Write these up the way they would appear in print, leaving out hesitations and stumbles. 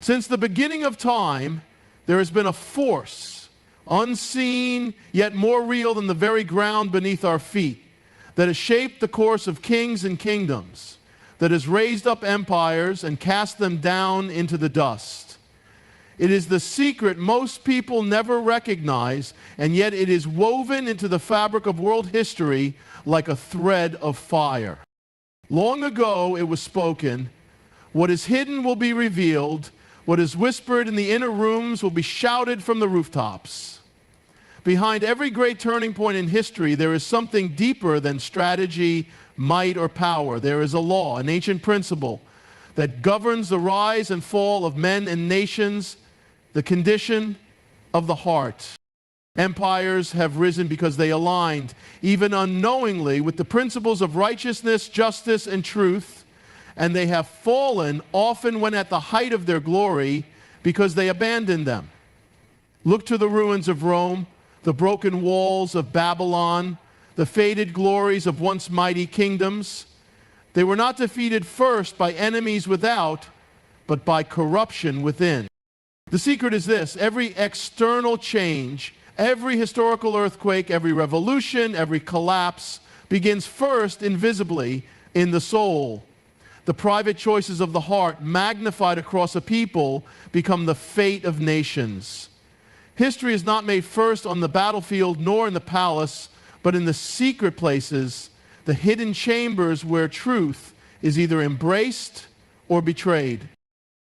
Since the beginning of time, there has been a force, unseen yet more real than the very ground beneath our feet, that has shaped the course of kings and kingdoms, that has raised up empires and cast them down into the dust. It is the secret most people never recognize, and yet it is woven into the fabric of world history like a thread of fire. Long ago it was spoken, what is hidden will be revealed, what is whispered in the inner rooms will be shouted from the rooftops. Behind every great turning point in history, there is something deeper than strategy, might, or power. There is a law, an ancient principle that governs the rise and fall of men and nations, the condition of the heart. Empires have risen because they aligned, even unknowingly, with the principles of righteousness, justice, and truth, and they have fallen, often when at the height of their glory, because they abandoned them. Look to the ruins of Rome, the broken walls of Babylon, the faded glories of once mighty kingdoms. They were not defeated first by enemies without, but by corruption within. The secret is this: every external change, every historical earthquake, every revolution, every collapse begins first invisibly in the soul. The private choices of the heart, magnified across a people, become the fate of nations. History is not made first on the battlefield nor in the palace, but in the secret places, the hidden chambers where truth is either embraced or betrayed.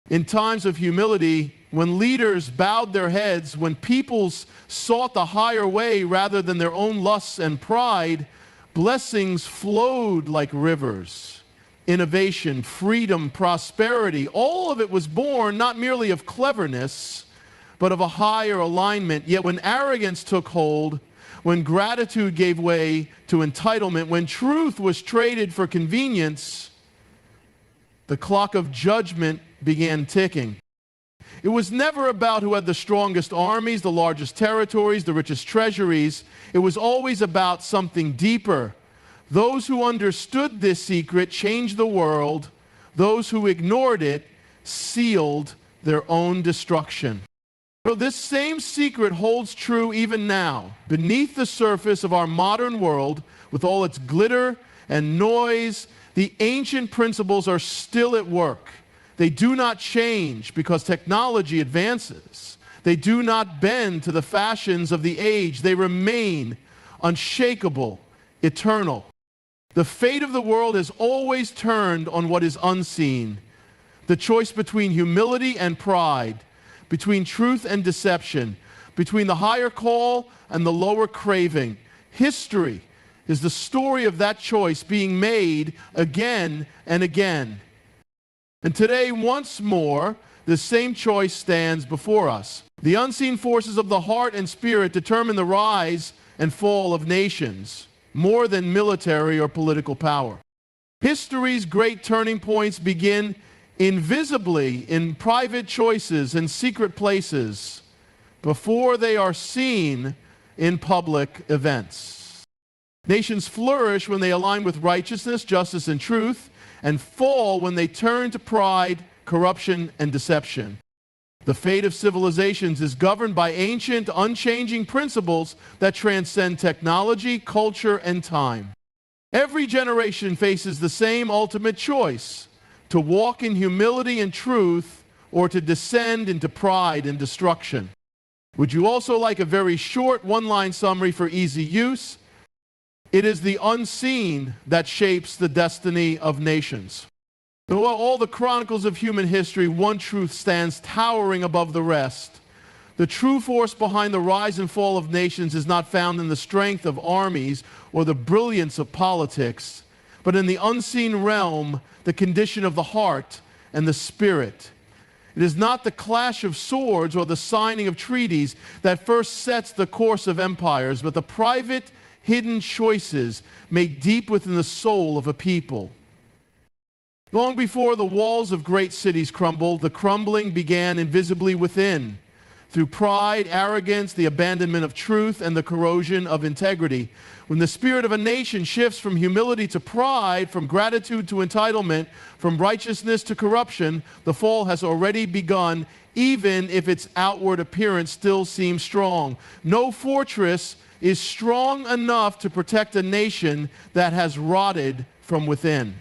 In times of humility, when leaders bowed their heads, when peoples sought the higher way rather than their own lusts and pride, blessings flowed like rivers. Innovation, freedom, prosperity, all of it was born not merely of cleverness, but of a higher alignment. Yet when arrogance took hold, when gratitude gave way to entitlement, when truth was traded for convenience, the clock of judgment began ticking. It was never about who had the strongest armies, the largest territories, the richest treasuries. It was always about something deeper. Those who understood this secret changed the world. Those who ignored it sealed their own destruction. So this same secret holds true even now. Beneath the surface of our modern world, with all its glitter and noise, the ancient principles are still at work. They do not change because technology advances. They do not bend to the fashions of the age. They remain unshakable, eternal. The fate of the world has always turned on what is unseen. The choice between humility and pride, between truth and deception, between the higher call and the lower craving. History is the story of that choice being made again and again. And today, once more, the same choice stands before us. The unseen forces of the heart and spirit determine the rise and fall of nations, more than military or political power. History's great turning points begin invisibly in private choices and secret places before they are seen in public events. Nations flourish when they align with righteousness, justice, and truth, and fall when they turn to pride, corruption, and deception. The fate of civilizations is governed by ancient, unchanging principles that transcend technology, culture, and time. Every generation faces the same ultimate choice: to walk in humility and truth, or to descend into pride and destruction. Would you also like a very short one-line summary for easy use? It is the unseen that shapes the destiny of nations. Throughout all the chronicles of human history, one truth stands towering above the rest. The true force behind the rise and fall of nations is not found in the strength of armies or the brilliance of politics, but in the unseen realm, the condition of the heart and the spirit. It is not the clash of swords or the signing of treaties that first sets the course of empires, but the private, hidden choices made deep within the soul of a people. Long before the walls of great cities crumbled, the crumbling began invisibly within. through pride, arrogance, the abandonment of truth, and the corrosion of integrity. When the spirit of a nation shifts from humility to pride, from gratitude to entitlement, from righteousness to corruption, the fall has already begun, even if its outward appearance still seems strong. No fortress is strong enough to protect a nation that has rotted from within.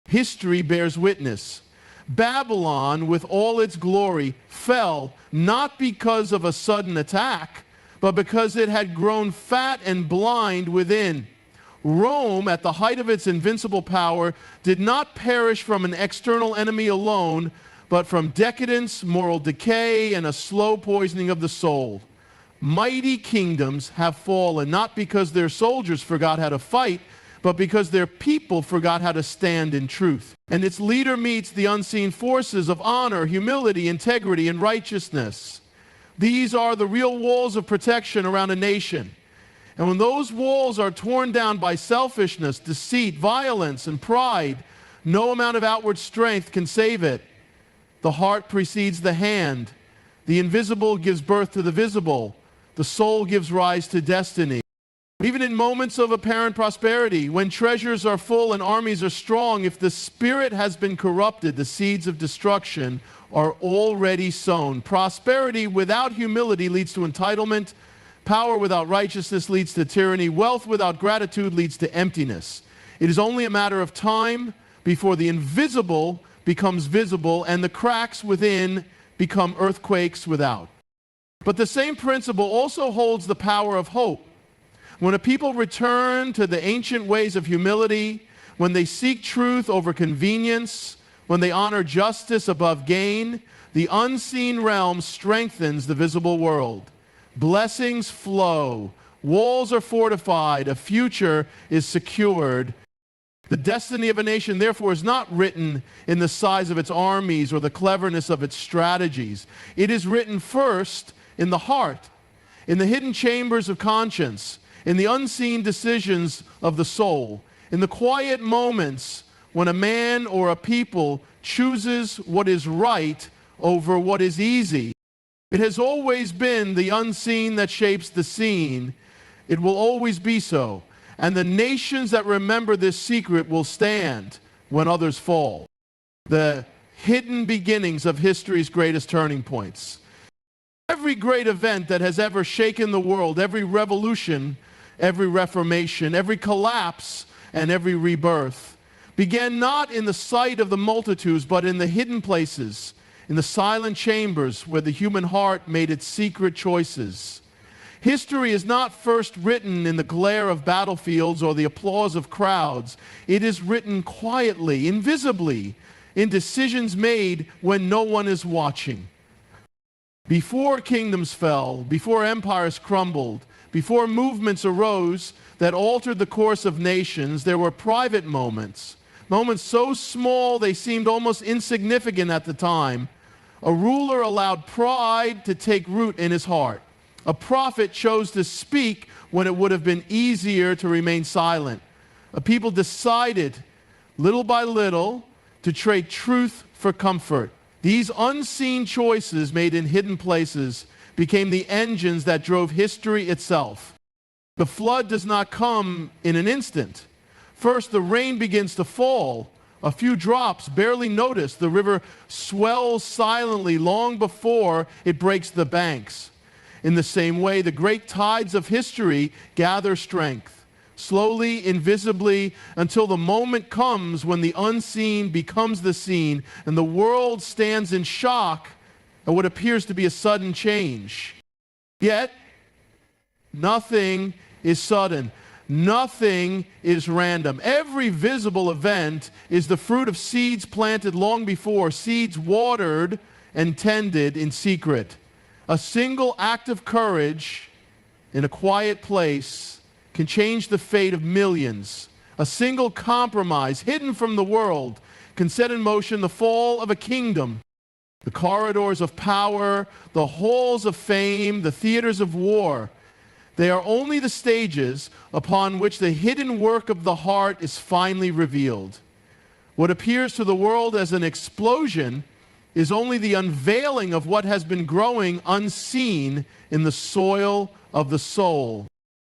History bears witness. Babylon, with all its glory, fell not because of a sudden attack, but because it had grown fat and blind within. Rome, at the height of its invincible power, did not perish from an external enemy alone, but from decadence, moral decay, and a slow poisoning of the soul. Mighty kingdoms have fallen, not because their soldiers forgot how to fight, but because their people forgot how to stand in truth. And its leader meets the unseen forces of honor, humility, integrity, and righteousness. These are the real walls of protection around a nation. And when those walls are torn down by selfishness, deceit, violence, and pride, no amount of outward strength can save it. The heart precedes the hand. The invisible gives birth to the visible. The soul gives rise to destiny. Even in moments of apparent prosperity, when treasures are full and armies are strong, if the spirit has been corrupted, the seeds of destruction are already sown. Prosperity without humility leads to entitlement. Power without righteousness leads to tyranny. Wealth without gratitude leads to emptiness. It is only a matter of time before the invisible becomes visible and the cracks within become earthquakes without. But the same principle also holds the power of hope. When a people return to the ancient ways of humility, when they seek truth over convenience, when they honor justice above gain, the unseen realm strengthens the visible world. Blessings flow, walls are fortified, a future is secured. The destiny of a nation, therefore, is not written in the size of its armies or the cleverness of its strategies. It is written first in the heart, in the hidden chambers of conscience, in the unseen decisions of the soul, in the quiet moments when a man or a people chooses what is right over what is easy. It has always been the unseen that shapes the seen. It will always be so. And the nations that remember this secret will stand when others fall. The hidden beginnings of history's greatest turning points. Every great event that has ever shaken the world, every revolution, every reformation, every collapse, and every rebirth began not in the sight of the multitudes, but in the hidden places, in the silent chambers where the human heart made its secret choices. History is not first written in the glare of battlefields or the applause of crowds. It is written quietly, invisibly, in decisions made when no one is watching. Before kingdoms fell, before empires crumbled, before movements arose that altered the course of nations, there were private moments, moments so small they seemed almost insignificant at the time. A ruler allowed pride to take root in his heart. A prophet chose to speak when it would have been easier to remain silent. A people decided, little by little, to trade truth for comfort. These unseen choices made in hidden places became the engines that drove history itself. The flood does not come in an instant. First, the rain begins to fall. A few drops, barely noticed. The river swells silently long before it breaks the banks. In the same way, the great tides of history gather strength, slowly, invisibly, until the moment comes when the unseen becomes the seen, and the world stands in shock at what appears to be a sudden change. Yet, nothing is sudden. Nothing is random. Every visible event is the fruit of seeds planted long before, seeds watered and tended in secret. A single act of courage in a quiet place can change the fate of millions. A single compromise hidden from the world can set in motion the fall of a kingdom. The corridors of power, the halls of fame, the theaters of war, they are only the stages upon which the hidden work of the heart is finally revealed. What appears to the world as an explosion is only the unveiling of what has been growing unseen in the soil of the soul.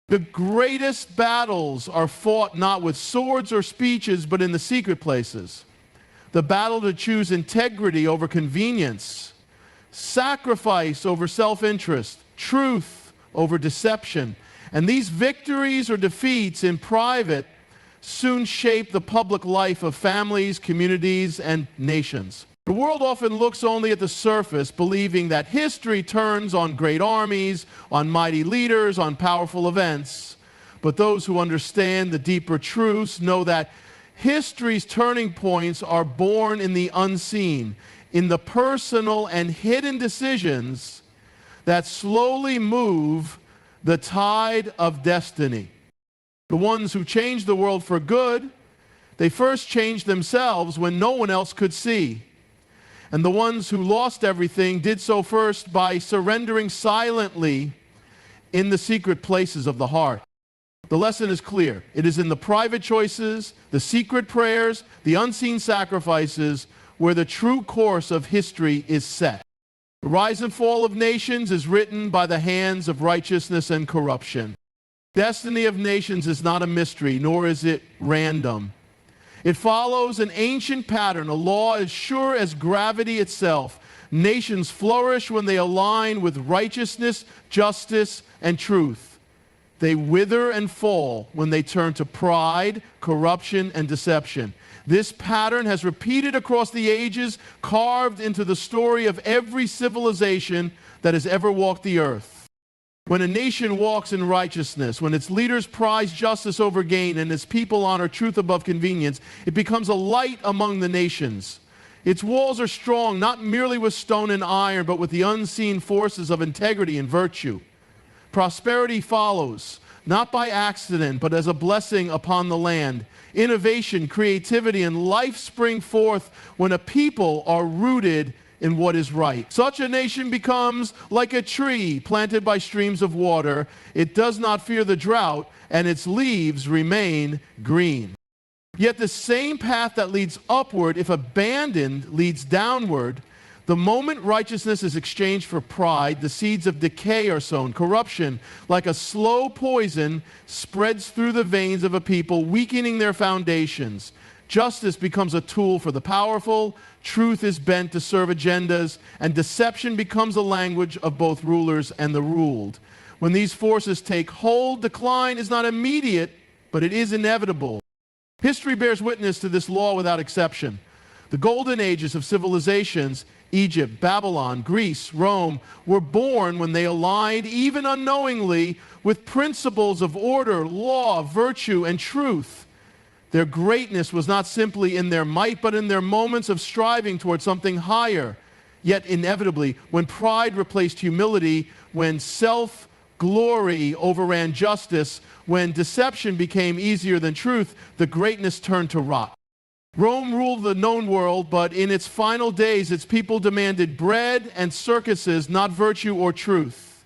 The greatest battles are fought not with swords or speeches, but in the secret places. The battle to choose integrity over convenience, sacrifice over self-interest, truth over deception. And these victories or defeats in private soon shape the public life of families, communities, and nations. The world often looks only at the surface, believing that history turns on great armies, on mighty leaders, on powerful events. But those who understand the deeper truths know that history's turning points are born in the unseen, in the personal and hidden decisions that slowly move the tide of destiny. The ones who changed the world for good, they first changed themselves when no one else could see. And the ones who lost everything did so first by surrendering silently in the secret places of the heart. The lesson is clear. It is in the private choices, the secret prayers, the unseen sacrifices, where the true course of history is set. The rise and fall of nations is written by the hands of righteousness and corruption. Destiny of nations is not a mystery, nor is it random. It follows an ancient pattern, a law as sure as gravity itself. Nations flourish when they align with righteousness, justice, and truth. They wither and fall when they turn to pride, corruption, and deception. This pattern has repeated across the ages, carved into the story of every civilization that has ever walked the earth. When a nation walks in righteousness, when its leaders prize justice over gain, and its people honor truth above convenience, it becomes a light among the nations. Its walls are strong, not merely with stone and iron, but with the unseen forces of integrity and virtue. Prosperity follows, not by accident, but as a blessing upon the land. Innovation, creativity, and life spring forth when a people are rooted in what is right. Such a nation becomes like a tree planted by streams of water. It does not fear the drought, and its leaves remain green. Yet the same path that leads upward, if abandoned, leads downward. The moment righteousness is exchanged for pride, the seeds of decay are sown. Corruption, like a slow poison, spreads through the veins of a people, weakening their foundations. Justice becomes a tool for the powerful, truth is bent to serve agendas, and deception becomes a language of both rulers and the ruled. When these forces take hold, decline is not immediate, but it is inevitable. History bears witness to this law without exception. The golden ages of civilizations, Egypt, Babylon, Greece, Rome, were born when they aligned, even unknowingly, with principles of order, law, virtue, and truth. Their greatness was not simply in their might, but in their moments of striving toward something higher. Yet inevitably, when pride replaced humility, when self-glory overran justice, when deception became easier than truth, the greatness turned to rot. Rome ruled the known world, but in its final days, its people demanded bread and circuses, not virtue or truth.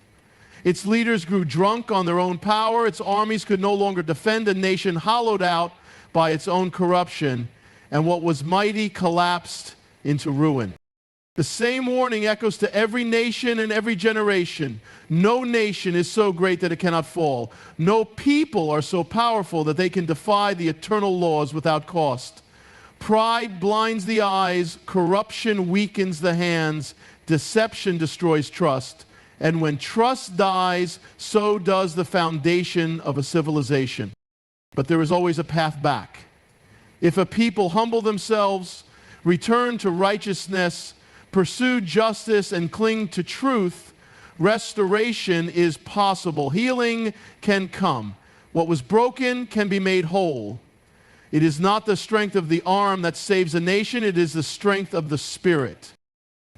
Its leaders grew drunk on their own power. Its armies could no longer defend a nation hollowed out by its own corruption, and what was mighty collapsed into ruin. The same warning echoes to every nation and every generation. No nation is so great that it cannot fall. No people are so powerful that they can defy the eternal laws without cost. Pride blinds the eyes, corruption weakens the hands, deception destroys trust. And when trust dies, so does the foundation of a civilization. But there is always a path back. If a people humble themselves, return to righteousness, pursue justice, and cling to truth, restoration is possible. Healing can come. What was broken can be made whole. It is not the strength of the arm that saves a nation, it is the strength of the Spirit.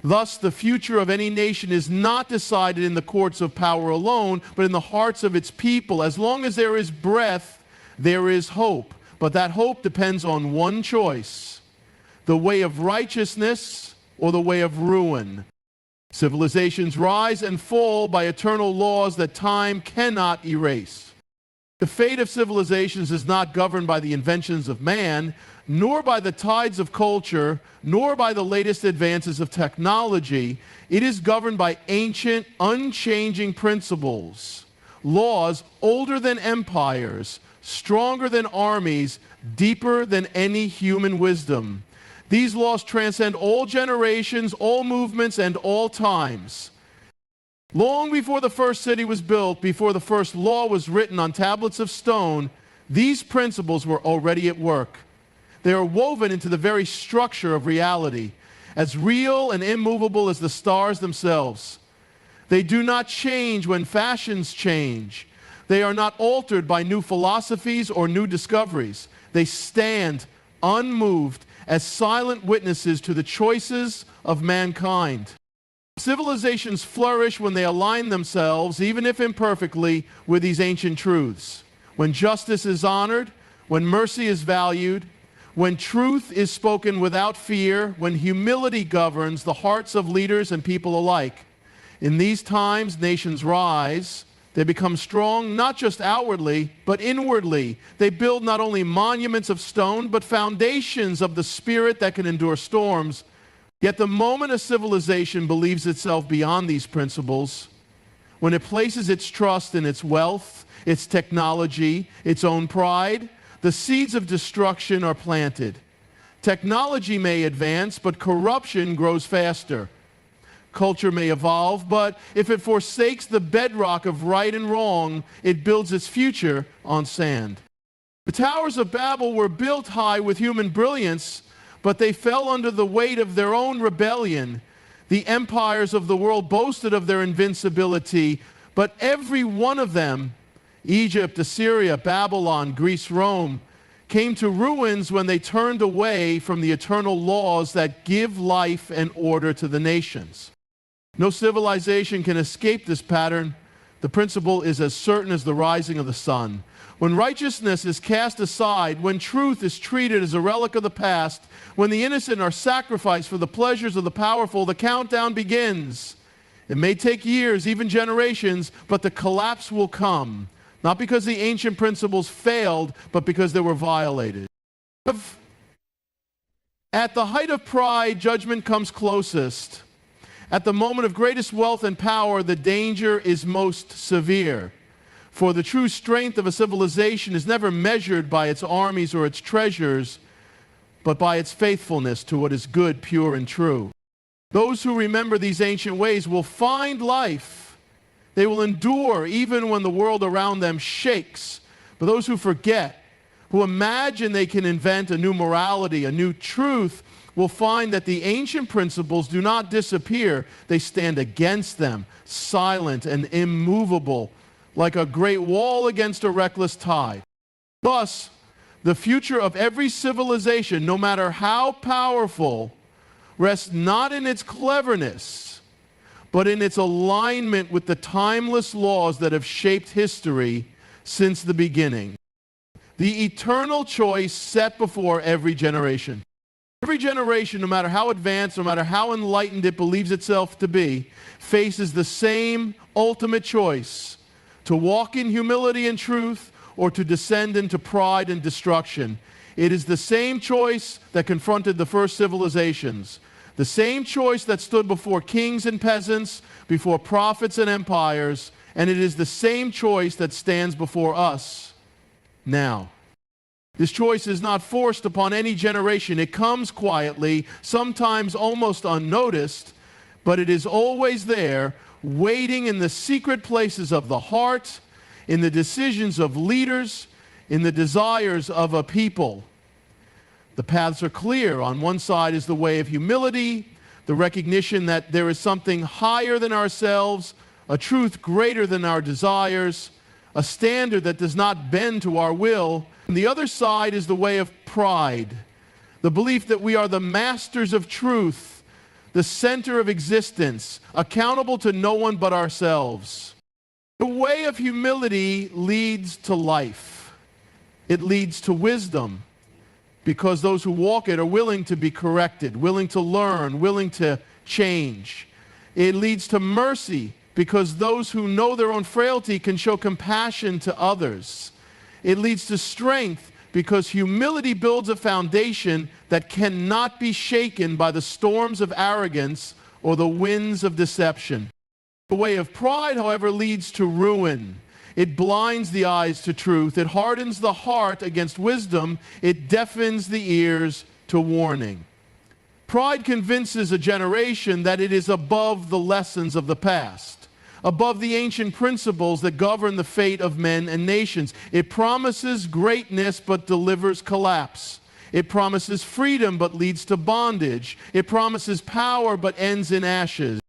Thus, the future of any nation is not decided in the courts of power alone, but in the hearts of its people. As long as there is breath, there is hope, but that hope depends on one choice: the way of righteousness or the way of ruin. Civilizations rise and fall by eternal laws that time cannot erase. The fate of civilizations is not governed by the inventions of man, nor by the tides of culture, nor by the latest advances of technology. It is governed by ancient, unchanging principles, laws older than empires, stronger than armies, deeper than any human wisdom. These laws transcend all generations, all movements, and all times. Long before the first city was built, before the first law was written on tablets of stone, these principles were already at work. They are woven into the very structure of reality, as real and immovable as the stars themselves. They do not change when fashions change. They are not altered by new philosophies or new discoveries. They stand unmoved as silent witnesses to the choices of mankind. Civilizations flourish when they align themselves, even if imperfectly, with these ancient truths. When justice is honored, when mercy is valued, when truth is spoken without fear, when humility governs the hearts of leaders and people alike. In these times, nations rise. They become strong, not just outwardly, but inwardly. They build not only monuments of stone, but foundations of the spirit that can endure storms. Yet the moment a civilization believes itself beyond these principles, when it places its trust in its wealth, its technology, its own pride, the seeds of destruction are planted. Technology may advance, but corruption grows faster. Culture may evolve, but if it forsakes the bedrock of right and wrong, it builds its future on sand. The towers of Babel were built high with human brilliance, but they fell under the weight of their own rebellion. The empires of the world boasted of their invincibility, but every one of them, Egypt, Assyria, Babylon, Greece, Rome, came to ruins when they turned away from the eternal laws that give life and order to the nations. No civilization can escape this pattern. The principle is as certain as the rising of the sun. When righteousness is cast aside, when truth is treated as a relic of the past, when the innocent are sacrificed for the pleasures of the powerful, the countdown begins. It may take years, even generations, but the collapse will come. Not because the ancient principles failed, but because they were violated. At the height of pride, judgment comes closest. At the moment of greatest wealth and power, the danger is most severe. For the true strength of a civilization is never measured by its armies or its treasures, but by its faithfulness to what is good, pure, and true. Those who remember these ancient ways will find life. They will endure even when the world around them shakes. But those who forget, who imagine they can invent a new morality, a new truth, will find that the ancient principles do not disappear. They stand against them, silent and immovable, like a great wall against a reckless tide. Thus, the future of every civilization, no matter how powerful, rests not in its cleverness, but in its alignment with the timeless laws that have shaped history since the beginning. The eternal choice set before every generation. Every generation, no matter how advanced, no matter how enlightened it believes itself to be, faces the same ultimate choice: to walk in humility and truth, or to descend into pride and destruction. It is the same choice that confronted the first civilizations, the same choice that stood before kings and peasants, before prophets and empires, and it is the same choice that stands before us now. This choice is not forced upon any generation. It comes quietly, sometimes almost unnoticed, but it is always there, waiting in the secret places of the heart, in the decisions of leaders, in the desires of a people. The paths are clear. On one side is the way of humility, the recognition that there is something higher than ourselves, a truth greater than our desires, a standard that does not bend to our will. And the other side is the way of pride, the belief that we are the masters of truth, the center of existence, accountable to no one but ourselves. The way of humility leads to life. It leads to wisdom, because those who walk it are willing to be corrected, willing to learn, willing to change. It leads to mercy, because those who know their own frailty can show compassion to others. It leads to strength because humility builds a foundation that cannot be shaken by the storms of arrogance or the winds of deception. The way of pride, however, leads to ruin. It blinds the eyes to truth. It hardens the heart against wisdom. It deafens the ears to warning. Pride convinces a generation that it is above the lessons of the past, above the ancient principles that govern the fate of men and nations. It promises greatness but delivers collapse. It promises freedom but leads to bondage. It promises power but ends in ashes.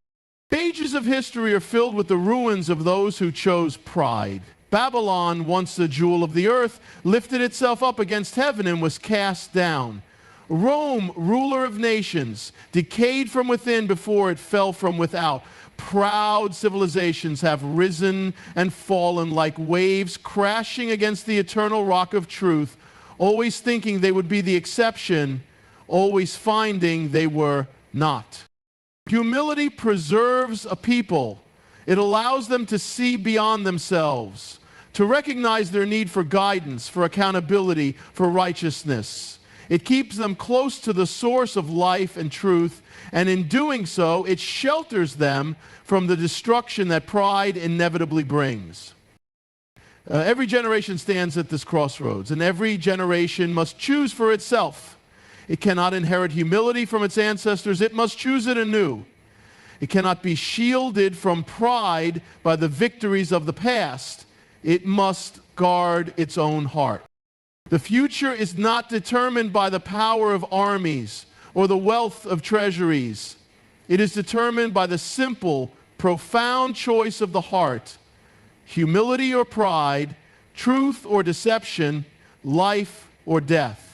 Pages of history are filled with the ruins of those who chose pride. Babylon, once the jewel of the earth, lifted itself up against heaven and was cast down. Rome, ruler of nations, decayed from within before it fell from without. Proud civilizations have risen and fallen like waves crashing against the eternal rock of truth, always thinking they would be the exception, always finding they were not. Humility preserves a people. It allows them to see beyond themselves, to recognize their need for guidance, for accountability, for righteousness. It keeps them close to the source of life and truth, and in doing so, it shelters them from the destruction that pride inevitably brings. Every generation stands at this crossroads, and every generation must choose for itself. It cannot inherit humility from its ancestors. It must choose it anew. It cannot be shielded from pride by the victories of the past. It must guard its own heart. The future is not determined by the power of armies or the wealth of treasuries. It is determined by the simple, profound choice of the heart: humility or pride, truth or deception, life or death.